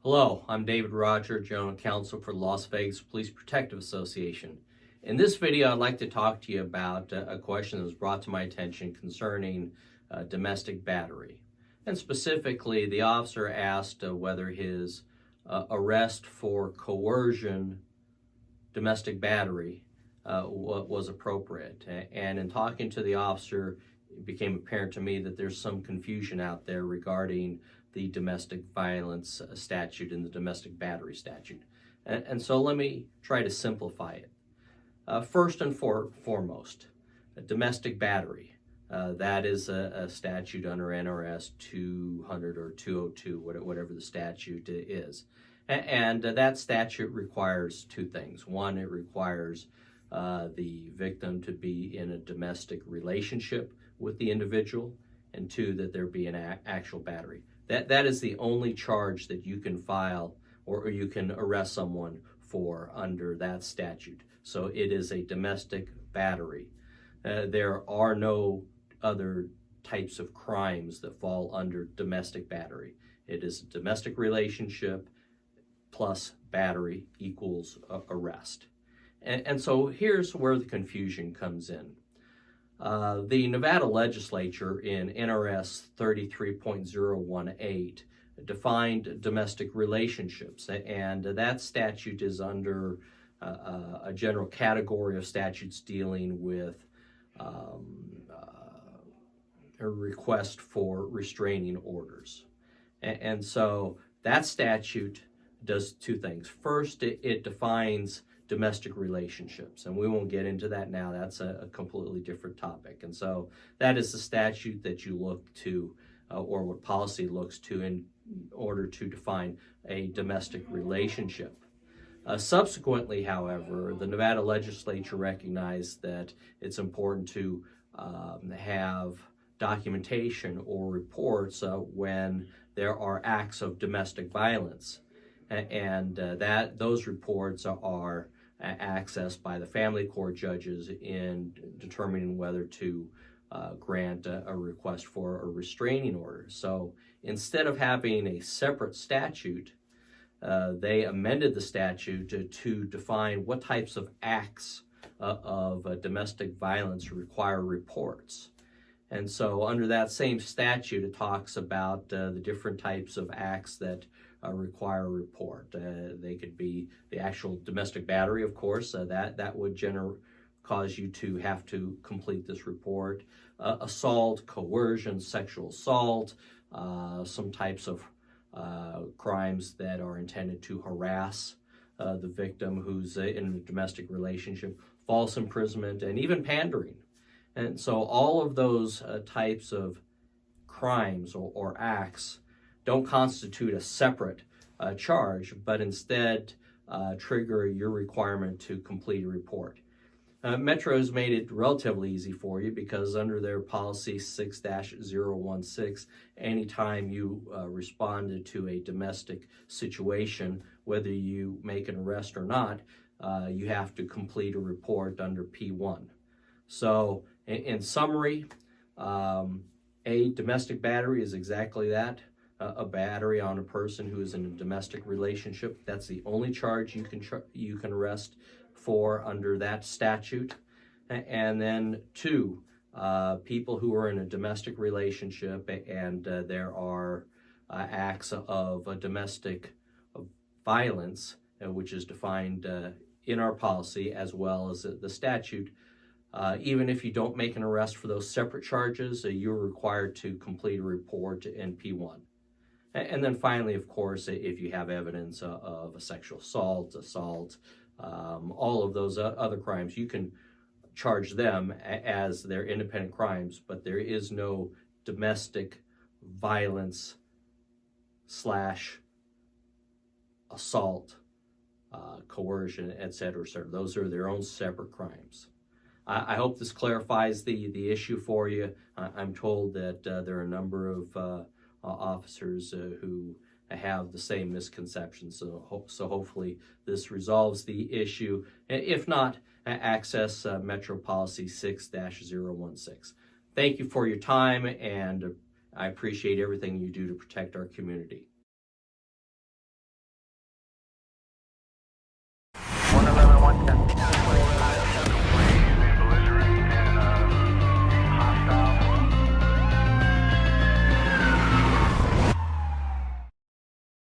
Hello, I'm David Roger, General Counsel for the Las Vegas Police Protective Association. In this video, I'd like to talk to you about a question that was brought to my attention concerning domestic battery. And specifically, the officer asked whether his arrest for coercion domestic battery was appropriate. And in talking to the officer, it became apparent to me that there's some confusion out there regarding the domestic violence statute and the domestic battery statute. And so let me try to simplify it. First and foremost, domestic battery. That is a statute under NRS 200 or 202, whatever the statute is. And that statute requires two things. One, it requires the victim to be in a domestic relationship with the individual, and two, that there be an actual battery. That is the only charge that you can file or you can arrest someone for under that statute. So it is a domestic battery. There are no other types of crimes that fall under domestic battery. It is a domestic relationship plus battery equals arrest. And so here's where the confusion comes in. The Nevada legislature in NRS 33.018 defined domestic relationships, and that statute is under a general category of statutes dealing with a request for restraining orders. And so that statute does two things. First, it defines domestic relationships, and we won't get into that now. That's a completely different topic. And so that is the statute that you look to, or what policy looks to in order to define a domestic relationship. Subsequently, however, the Nevada legislature recognized that it's important to have documentation or reports when there are acts of domestic violence, and that those reports are accessed by the family court judges in determining whether to grant a request for a restraining order. So instead of having a separate statute, they amended the statute to define what types of acts of domestic violence require reports. And so under that same statute, it talks about the different types of acts that require a report. They could be the actual domestic battery, of course, that would cause you to have to complete this report. Assault, coercion, sexual assault, some types of crimes that are intended to harass the victim who's in a domestic relationship, false imprisonment, and even pandering. And so all of those types of crimes or acts don't constitute a separate charge, but instead trigger your requirement to complete a report. Metro has made it relatively easy for you because under their policy 6-016, anytime you responded to a domestic situation, whether you make an arrest or not, you have to complete a report under P1. So in summary, a domestic battery is exactly that, a battery on a person who is in a domestic relationship. That's the only charge you can arrest for under that statute. And then two, people who are in a domestic relationship and there are acts of domestic violence, which is defined in our policy as well as the statute. Even if you don't make an arrest for those separate charges, you're required to complete a report in P1. And then finally, of course, if you have evidence of a sexual assault, all of those other crimes, you can charge them as their independent crimes, but there is no domestic violence / assault, coercion, etc. Those are their own separate crimes. I hope this clarifies the issue for you. I'm told that there are a number of officers who have the same misconceptions. So hopefully this resolves the issue. If not, access Metro Policy 6-016. Thank you for your time, and I appreciate everything you do to protect our community.